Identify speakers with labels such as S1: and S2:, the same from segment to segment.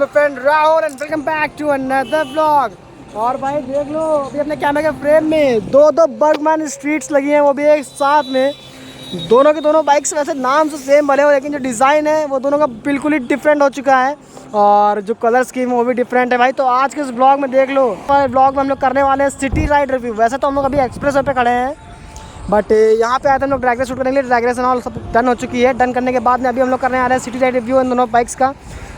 S1: Friend Rahul and welcome back to another vlog. और भाई देख लो अभी अपने कैमरे के फ्रेम में दो बर्गमैन स्ट्रीट्स लगी हैं, वो भी एक साथ में। दोनों की दोनों बाइक्स वैसे नाम से सेम भले हो, लेकिन जो डिज़ाइन है वो दोनों का बिल्कुल ही डिफरेंट हो चुका है और जो कलर स्कीम है वो भी डिफरेंट है भाई। तो आज के इस ब्लॉग में देख लो, ब्लॉग में हम लोग करने वाले हैं सिटी राइड रिव्यू। वैसे तो हम लोग अभी एक्सप्रेस वे पे खड़े हैं, बट यहाँ पे आए थे हम लोग ड्रैग रेस शूट करने के लिए। ड्रैग रेस और सब डन हो चुकी है। डन करने के बाद में अभी हम लोग करने आ रहे हैं सिटी राइड रिव्यू इन दोनों बाइक्स का,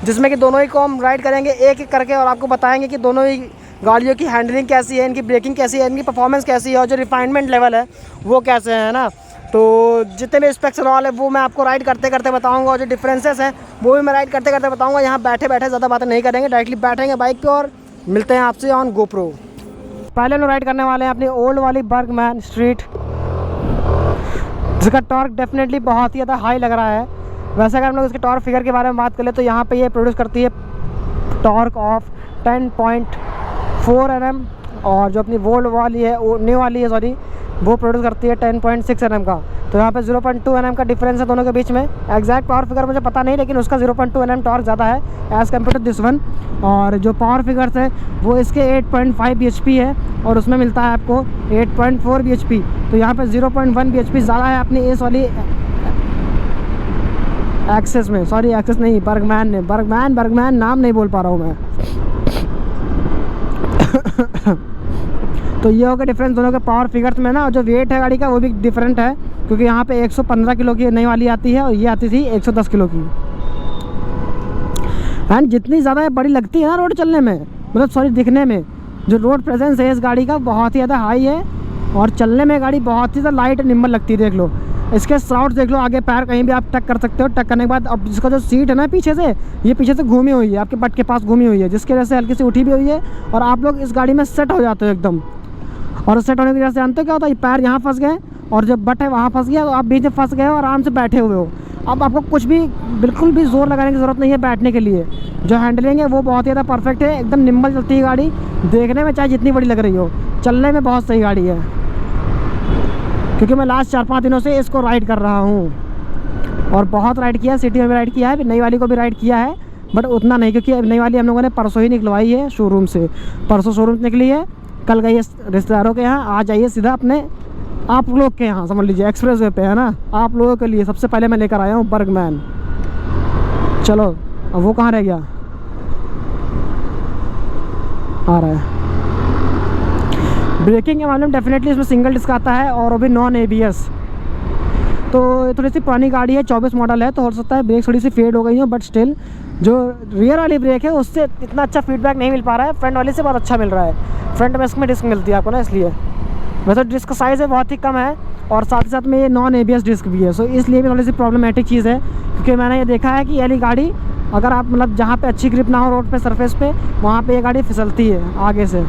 S1: जिसमें कि दोनों ही को हम राइड करेंगे एक एक करके और आपको बताएंगे कि दोनों ही गाड़ियों की हैंडलिंग कैसी है, इनकी ब्रेकिंग कैसी है, इनकी परफॉर्मेंस कैसी है और जो रिफाइनमेंट लेवल है वो कैसे है ना। तो जितने भी स्पेक्स वाले वो मैं आपको राइड करते करते बताऊंगा और जो डिफरेंसेस हैं वो भी मैं राइड करते करते बताऊंगा। यहाँ बैठे बैठे ज़्यादा बातें नहीं करेंगे, डायरेक्टली बैठेंगे बाइक पे और मिलते हैं आपसे ऑन गोप्रो। पहले हम लोग राइड करने वाले हैं अपनी ओल्ड वाली बर्गमैन स्ट्रीट, जिसका टॉर्क डेफिनेटली बहुत ही ज़्यादा हाई लग रहा है। वैसे अगर हम लोग इसके टॉर्क फिगर के बारे में बात करें तो यहाँ पे ये प्रोड्यूस करती है टॉर्क ऑफ 10.4 Nm और जो अपनी वोल्ड वाली है न्यू वाली है सॉरी वो प्रोड्यूस करती है 10.6 Nm का। तो यहाँ पे 0.2 Nm का डिफरेंस है दोनों के बीच में। एग्जैक्ट पावर फिगर मुझे पता नहीं, लेकिन उसका 0.2 Nm टॉर्क ज़्यादा है as compared to this one. और जो पावर फिगर्स है वो इसके 8.5 bhp है और उसमें मिलता है आपको 8.4 bhp। तो यहाँ पे 0.1 bhp ज़्यादा है अपनी इस वाली एक्सेस में, सॉरी एक्सेस नहीं बर्गमैन ने, बर्गमैन नाम नहीं बोल पा रहा हूँ मैं। तो ये होगा डिफरेंस दोनों के पावर फिगर्स में ना। और जो वेट है गाड़ी का वो भी डिफरेंट है, क्योंकि यहाँ पे 115 किलो की नई वाली आती है और ये आती थी 110 किलो की। एंड जितनी ज़्यादा बड़ी लगती है ना रोड चलने में, मतलब सॉरी दिखने में, जो रोड प्रेजेंस है इस गाड़ी का बहुत ही ज़्यादा हाई है और चलने में गाड़ी बहुत ही ज़्यादा लाइट निम्बल लगती है। देख लो इसके श्राउड देख लो, आगे पैर कहीं भी आप टक कर सकते हो। टक करने के बाद अब इसका जो सीट है ना पीछे से, ये पीछे से घूमी हुई है, आपके बट के पास घूमी हुई है, जिसकी वजह से हल्की सी उठी भी हुई है और आप लोग इस गाड़ी में सेट हो जाते हो एकदम। और सेट होने की वजह से जानते हो क्या होता है, पैर यहाँ फंस गए और जो बट है वहाँ फंस गया, तो आप बीच में फंस गए हो, आराम से बैठे हुए हो। अब आपको कुछ भी बिल्कुल भी जोर लगाने की ज़रूरत नहीं है बैठने के लिए। जो हैंडलिंग है वो बहुत ही ज़्यादा परफेक्ट है, एकदम निम्बल चलती है गाड़ी। देखने में चाहे जितनी बड़ी लग रही हो, चलने में बहुत सही गाड़ी है। क्योंकि मैं लास्ट 4-5 दिनों से इसको राइड कर रहा हूँ और बहुत राइड किया है, सिटी में भी राइड किया है, नई वाली को भी राइड किया है, बट उतना नहीं, क्योंकि नई वाली हम लोगों ने परसों ही निकलवाई है शोरूम से। परसों शोरूम से निकली है, कल गई है रिश्तेदारों के यहाँ, आ जाइए सीधा अपने आप लोग के यहाँ, समझ लीजिए एक्सप्रेस वे पे है ना। आप लोगों के लिए सबसे पहले मैं लेकर आया हूँ बर्गमैन। चलो अब वो कहाँ रह गया, आ रहा है। ब्रेकिंग के मामले में डेफिनेटली इसमें सिंगल डिस्क आता है और वो भी नॉन ABS। तो थोड़ी सी पुरानी गाड़ी है, 24 मॉडल है, तो हो सकता है ब्रेक थोड़ी सी फेड हो गई हो, बट स्टिल जो रियर वाली ब्रेक है उससे इतना अच्छा फीडबैक नहीं मिल पा रहा है। फ्रंट वाली से बहुत अच्छा मिल रहा है। फ्रंट में इसमें डिस्क मिलती है आपको ना, इसलिए। वैसे डिस्क साइज़ है बहुत ही कम है और साथ ही साथ में ये नॉन ABS डिस्क भी है, सो इसलिए भी थोड़ी सी प्रॉब्लमेटिक चीज़ है। क्योंकि मैंने ये देखा है कि ये वाली गाड़ी अगर आप मतलब जहाँ पे अच्छी ग्रिप ना हो रोड पे सरफेस पे, वहाँ पे ये गाड़ी फिसलती है आगे से।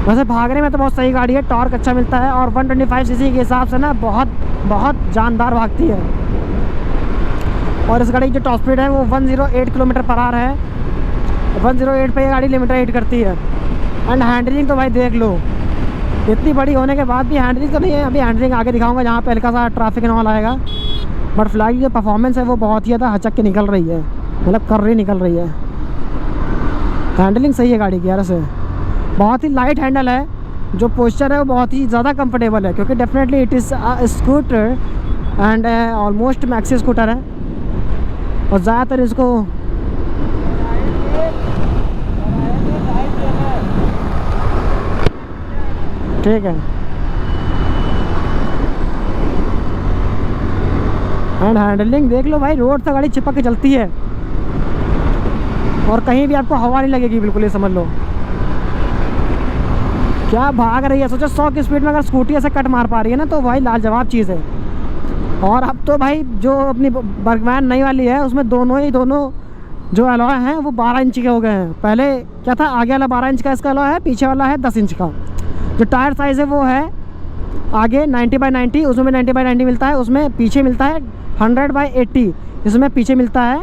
S1: वैसे भागने में तो बहुत सही गाड़ी है, टॉर्क अच्छा मिलता है और 125 सीसी के हिसाब से ना बहुत जानदार भागती है। और इस गाड़ी की जो टॉप स्पीड है वो 108 km/h है। 108 पे ये गाड़ी लिमिटर हिट करती है। एंड हैंडलिंग तो भाई देख लो, इतनी बड़ी होने के बाद भी हैंडलिंग तो नहीं है। अभी हैंडलिंग आगे दिखाऊंगा जहाँ पे हल्का सा ट्रैफिक नॉल आएगा, बट फिलहाल जो परफॉर्मेंस है वो बहुत ही ज़्यादा हचक के निकल रही है, मतलब कर रही निकल रही है। हैंडलिंग सही है गाड़ी की यार से, बहुत ही लाइट हैंडल है। जो पोस्चर है वो बहुत ही ज़्यादा कंफर्टेबल है, क्योंकि definitely it is scooter and almost maxi scooter है। और ज़्यादातर इसको ठीक है। एंड हैंडलिंग देख लो भाई, रोड से गाड़ी चिपक के चलती है और कहीं भी आपको हवा नहीं लगेगी, बिल्कुल ये समझ लो। क्या भाग रही है, सोचो 100 की स्पीड में अगर स्कूटी ऐसे कट मार पा रही है ना, तो भाई लाजवाब चीज़ है। और अब तो भाई जो अपनी बर्गमैन नई वाली है उसमें दोनों जो अलॉय हैं वो 12 इंच के हो गए हैं। पहले क्या था, आगे वाला 12 इंच का इसका अलॉय है, पीछे वाला है 10 इंच का। जो टायर साइज़ है वो है आगे 90/90, उसमें 90/90 मिलता है, उसमें पीछे मिलता है 100/80, इसमें पीछे मिलता है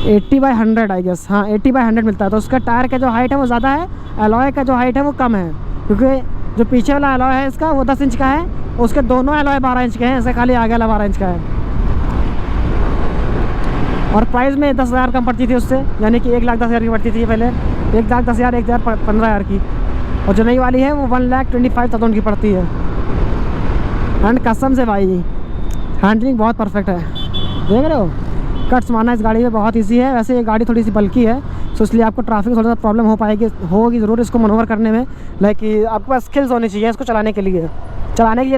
S1: 80/100 आई गेस, हाँ 80/100 मिलता है। तो उसका टायर का जो हाइट है वो ज़्यादा है, अलॉय का जो हाइट है वो कम है, क्योंकि जो पीछे वाला अलॉय है इसका वो 10 इंच का है, उसके दोनों अलॉय 12 इंच के हैं, ऐसे खाली आगे वाला 12 इंच का है। और प्राइस में 10,000 कम पड़ती थी उससे, यानी कि 1,10,000 की पड़ती थी पहले, 1,10,000 1,15,000 की। और जो नई वाली है वो 1,25,000 की पड़ती है। एंड कसम से भाई हैंडलिंग बहुत परफेक्ट है, देख रहे हो। कट्स मारना इस गाड़ी में बहुत ईजी है। वैसे ये गाड़ी थोड़ी सी बल्की है, तो इसलिए आपको ट्रैफिक में थोड़ा सा प्रॉब्लम होगी ज़रूर इसको मनोवर करने में। लाइक आपके पास स्किल्स होनी चाहिए इसको चलाने के लिए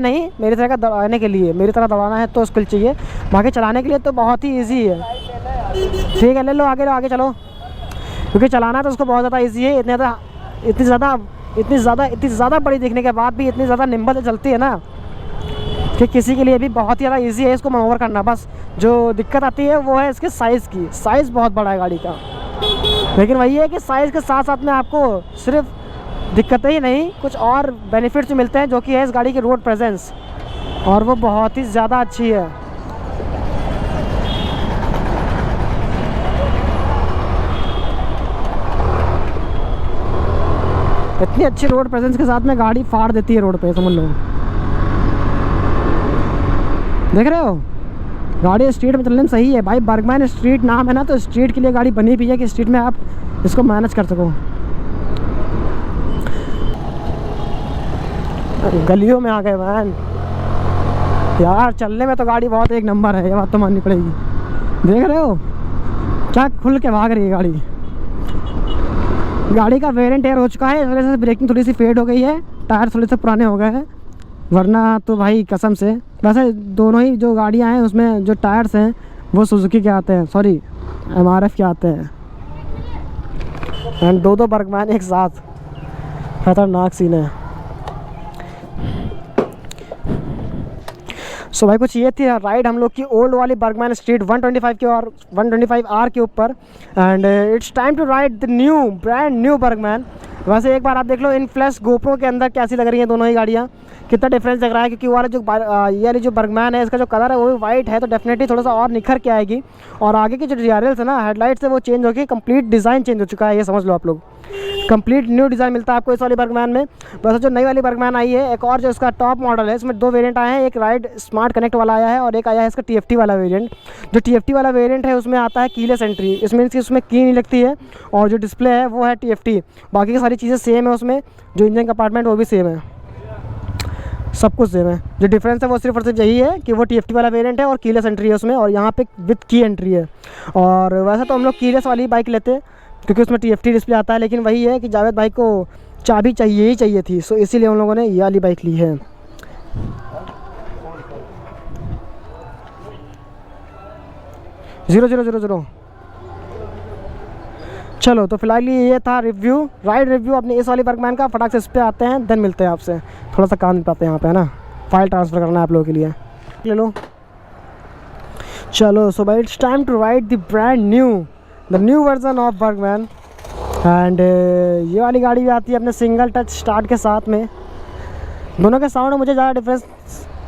S1: नहीं, मेरी तरह का दौड़ाने के लिए, मेरी तरह दौड़ाना है तो स्किल चाहिए। बाकी चलाने के लिए तो बहुत ही ईजी है। ठीक है, ले लो आगे चलो, क्योंकि चलाना तो उसको बहुत ज़्यादा ईजी है। इतनी ज़्यादा बड़ी दिखने के बाद भी इतनी ज़्यादा निम्बल से चलती है ना कि किसी के लिए भी बहुत ही ज़्यादा ईजी है इसको मनोवर करना। बस जो दिक्कत आती है वो है इसके साइज़ की। साइज़ बहुत बड़ा है गाड़ी का, लेकिन वही है कि साइज़ के साथ साथ में आपको सिर्फ दिक्कतें ही नहीं, कुछ और बेनिफिट्स मिलते हैं, जो कि है इस गाड़ी की रोड प्रेजेंस, और वो बहुत ही ज़्यादा अच्छी है। इतनी अच्छी रोड प्रेजेंस के साथ में गाड़ी फाड़ देती है रोड पे, समझ लो। देख रहे हो, गाड़ी स्ट्रीट में चलने में सही है भाई। बर्गमैन स्ट्रीट नाम है ना, तो स्ट्रीट के लिए गाड़ी बनी भी है कि स्ट्रीट में आप इसको मैनेज कर सको। गलियों में आ गए मैन यार, चलने में तो गाड़ी बहुत एक नंबर है, ये बात तो माननी पड़ेगी। देख रहे हो क्या खुल के भाग रही है गाड़ी। गाड़ी का वेरिएंट एयर हो चुका है, इस वजह से ब्रेकिंग थोड़ी सी फेड हो गई है, टायर थोड़े से पुराने हो गए हैं, वरना तो भाई कसम से। वैसे दोनों ही जो गाड़ियां हैं उसमें जो टायर्स हैं वो सुजुकी के आते हैं, सॉरी MRF के आते हैं। एंड दो बर्गमैन एक साथ, खतरनाक सीन है। सो भाई कुछ ये थी राइड हम लोग की ओल्ड वाली बर्गमैन स्ट्रीट 125 के और 125R के ऊपर। And it's time to ride the brand new Burgman. वैसे एक बार आप देख लो इन फ्लैश गोप्रो के अंदर कैसी लग रही हैं दोनों ही गाड़ियाँ, कितना डिफरेंस दिख रहा है। क्योंकि ये वाली जो बर्गमैन है इसका जो कलर है वो भी वाइट है, तो डेफिनेटली थोड़ा सा और निखर के आएगी। और आगे की जो DRLs है ना, हेडलाइट से वो चेंज होगी, कंप्लीट डिज़ाइन चेंज हो चुका है, ये समझ लो आप लोग। कंप्लीट न्यू डिज़ाइन मिलता है आपको इस वाली बर्गमैन में। वैसे जो नई वाली बर्गमैन आई है, एक और जो इसका टॉप मॉडल है, इसमें 2 वेरिएंट आए हैं, एक राइड स्मार्ट कनेक्ट वाला आया है और एक आया है इसका TFT वाला वेरिएंट। जो TFT वाला वेरिएंट है उसमें आता है कीलेस एंट्री, इसमें उसमें की नहीं लगती है, और जो डिस्प्ले है वो है TFT। बाकी की सारी चीज़ें सेम है उसमें, जो इंजन कंपार्टमेंट वो भी सेम है, सब कुछ सेम है। जो डिफरेंस है वो सिर्फ और सिर्फ यही है कि वो TFT वाला वेरिएंट है और कीलेस एंट्री है उसमें, और यहाँ पे विद की एंट्री है। और वैसे तो हम लोग कीलेस वाली बाइक लेते हैं क्योंकि उसमें TFT डिस्प्ले आता है, लेकिन वही है कि जावेद भाई को चाबी चाहिए ही चाहिए थी, सो इसीलिए हम लोगों ने ये वाली बाइक ली है। ज़ीरो। चलो तो फिलहाल ये था राइड रिव्यू अपने इस वाली बर्गमैन का। फटाक से इस पे आते हैं, देन मिलते हैं आपसे। थोड़ा सा काम पाते हैं यहाँ पे, है ना, फाइल ट्रांसफ़र करना है आप लोगों के लिए, ले लो। चलो सो भाई it's time to ride the new version of Burgman. And ये वाली गाड़ी भी आती है अपने सिंगल टच स्टार्ट के साथ में। दोनों के साउंड में मुझे ज़्यादा डिफरेंस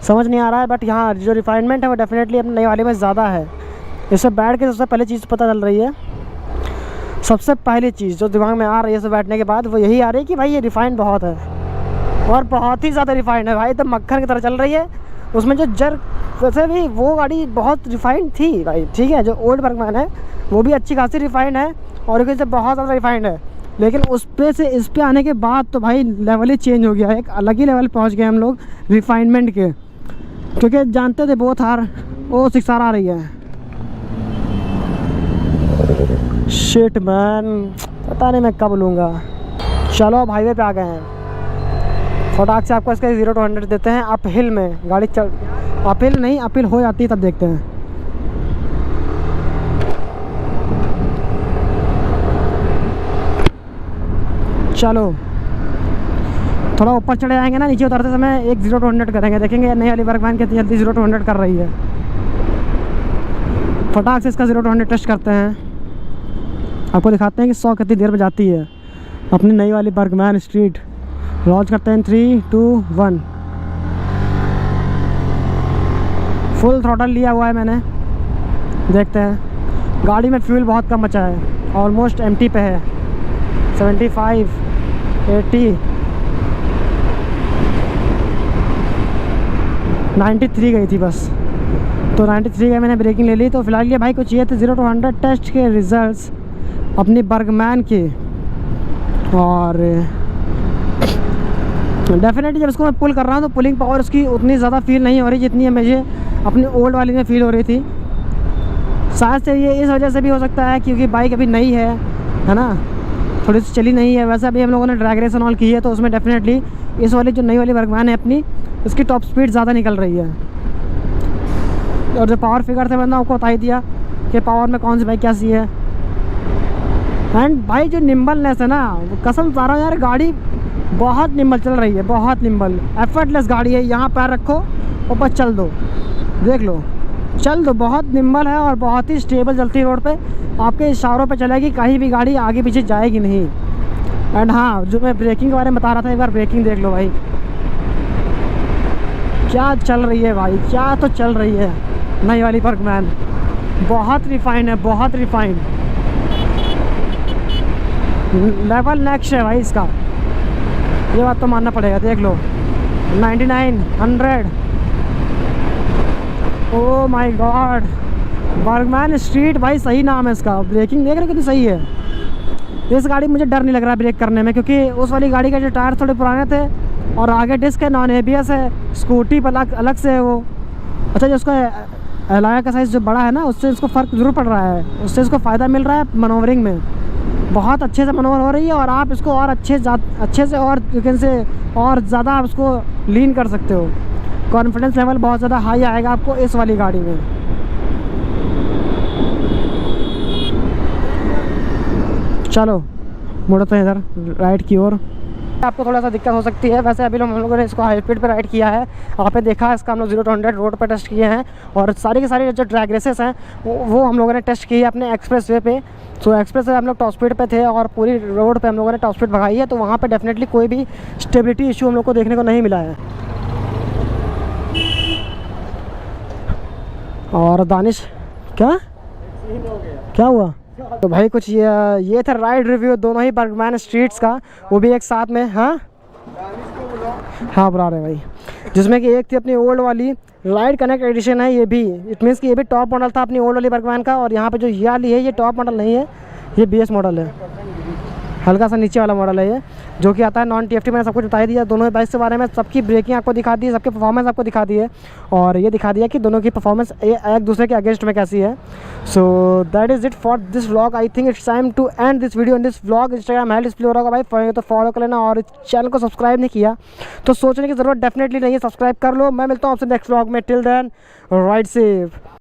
S1: समझ नहीं आ रहा है, बट यहाँ जो रिफाइनमेंट है वो डेफिनेटली अपने नई वाली में ज़्यादा है। इससे बैठ के सबसे पहली चीज़ पता चल रही है, सबसे पहली चीज़ जो दिमाग में आ रही है इससे बैठने के बाद, वो यही आ रही है कि भाई ये रिफाइंड बहुत है, और बहुत ही ज़्यादा रिफाइंड है भाई, तो मक्खन की तरह चल रही है। उसमें जो वैसे भी वो गाड़ी बहुत रिफाइंड थी भाई, ठीक है। जो ओल्ड बर्गमैन है वो भी अच्छी खासी रिफाइंड है, और इससे बहुत ज़्यादा रिफाइंड है, लेकिन उस पे से इस पे आने के बाद तो भाई लेवल ही चेंज हो गया, एक अलग ही लेवल पहुंच गए हम लोग रिफाइनमेंट के। क्योंकि जानते थे बहुत वो 6R आ रही है। शिट मैन, पता नहीं मैं कब लूँगा। चलो अब हाईवे पे आ गए हैं, फटाक से आपको इसका 0 to 100 देते हैं। अप हिल में गाड़ी चल, अप हिल हो जाती है तब देखते हैं। चलो थोड़ा ऊपर चढ़े जाएंगे ना, नीचे उतरते समय एक 0 to 100 करेंगे, देखेंगे नई वाली बर्गमैन कितनी जल्दी 0 to 100 कर रही है। फटाक से इसका 0 to 100 टेस्ट करते हैं, आपको दिखाते हैं कि 100 कितनी देर में जाती है अपनी नई वाली बर्गमैन स्ट्रीट। लॉन्च करते हैं 3, 2, 1। फुल थ्रॉटल लिया हुआ है मैंने, देखते हैं। गाड़ी में फ्यूल बहुत कम बचा है, ऑलमोस्ट एम्प्टी पे है, 75, 80, 93 गई थी बस। तो 93 का मैंने ब्रेकिंग ले ली। तो फिलहाल ये भाई कुछ ये थे 0 to 100 टेस्ट के रिजल्ट्स अपनी बर्गमैन के। और डेफिनेटली जब इसको मैं पुल कर रहा हूँ तो पुलिंग पावर उसकी उतनी ज़्यादा फील नहीं हो रही जितनी मुझे अपनी ओल्ड वाली में फ़ील हो रही थी। शायद से ये इस वजह से भी हो सकता है क्योंकि बाइक अभी नई है ना, थोड़ी सी चली नहीं है। वैसे अभी हम लोगों ने ड्रैग रेस ऑल की है तो उसमें डेफिनेटली इस वाली जो नई वाली बर्गमैन है अपनी, उसकी टॉप स्पीड ज़्यादा निकल रही है। और जो पावर फिगर थे मैंने आपको बता ही दिया कि पावर में कौन सी बाइक कैसी है। एंड भाई जो निम्बलनेस है ना, कसम बता रहा हूँ यार, गाड़ी बहुत निम्बल चल रही है, बहुत निम्बल एफर्टलेस गाड़ी है। यहाँ पैर रखो और बस चल दो, देख लो चल दो, बहुत निम्बल है और बहुत ही स्टेबल चलती है रोड पे। आपके इशारों पे चलेगी, कहीं भी गाड़ी आगे पीछे जाएगी नहीं। एंड हाँ, जो मैं ब्रेकिंग के बारे में बता रहा था, एक बार ब्रेकिंग देख लो भाई, क्या चल रही है भाई, क्या तो चल रही है नई वाली बर्गमैन। बहुत रिफाइंड है, बहुत रिफाइंड, लेवल नेक्स्ट है भाई इसका, ये बात तो मानना पड़ेगा। देख लो 99, 100, oh my God, Burgman street भाई, सही नाम है इसका। ब्रेकिंग देख रहे कितनी सही है। इस गाड़ी में मुझे डर नहीं लग रहा है ब्रेक करने में, क्योंकि उस वाली गाड़ी के जो टायर थोड़े पुराने थे और आगे डिस्क है, नॉन एबीएस है, स्कूटी पर अलग से है वो। अच्छा, जो उसका एलॉय का साइज़ जो बड़ा है ना, उससे इसको फ़र्क ज़रूर पड़ रहा है, उससे इसको फ़ायदा मिल रहा है मनोवरिंग में, बहुत अच्छे से मनोवर हो रही है। और आप इसको और अच्छे से और से और ज़्यादा आप इसको लीन कर सकते हो। कॉन्फिडेंस लेवल बहुत ज़्यादा हाई आएगा आपको इस वाली गाड़ी में। चलो मुड़ते हैं इधर राइट की ओर। आपको थोड़ा सा दिक्कत हो सकती है, वैसे अभी हम लोगों ने इसको हाई स्पीड पे राइड किया है। आपने देखा इसका हम लोग 0 to 100 रोड पर टेस्ट किए हैं, और सारी के सारी जो ड्रैग रेसेस हैं वो हम लोगों ने टेस्ट की है अपने एक्सप्रेस वे पे। सो एक्सप्रेस वे हम लोग टॉप स्पीड पे थे और पूरी रोड पे हम लोगों ने टॉप स्पीड भगाई है, तो वहाँ पे डेफिनेटली कोई भी स्टेबिलिटी इशू हम लोग को देखने को नहीं मिला है। और दानिश क्या हुआ? तो भाई कुछ ये था राइड रिव्यू दोनों ही बर्गमैन स्ट्रीट्स का, वो भी एक साथ में। हाँ बुला रहे भाई, जिसमें कि एक थी अपनी ओल्ड वाली राइड कनेक्ट एडिशन है, ये भी इट मीन्स कि ये भी टॉप मॉडल था अपनी ओल्ड वाली बर्गमैन का। और यहाँ पे जो ये वाली है ये टॉप मॉडल नहीं है, ये बीएस मॉडल है, हल्का सा नीचे वाला मॉडल है ये, जो कि आता है नॉन टीएफटी। मैंने सब कुछ बता दिया दोनों बाइक के बारे में, सबकी ब्रेकिंग आपको दिखा दी, सबके परफॉर्मेंस आपको दिखा दी है, और ये दिखा दिया कि दोनों की परफॉर्मेंस एक दूसरे के अगेंस्ट में कैसी है। So that is it for this vlog. I think it's time to end this video in this vlog. Instagram handle display हो रहा होगा भाई, तो फॉलो कर लेना, और चैनल को सब्सक्राइब नहीं किया तो सोचने की ज़रूरत डेफिनेटली नहीं है, सब्सक्राइब कर लो। मैं मिलता हूँ आपसे नेक्स्ट व्लॉग में। Till then ride safe.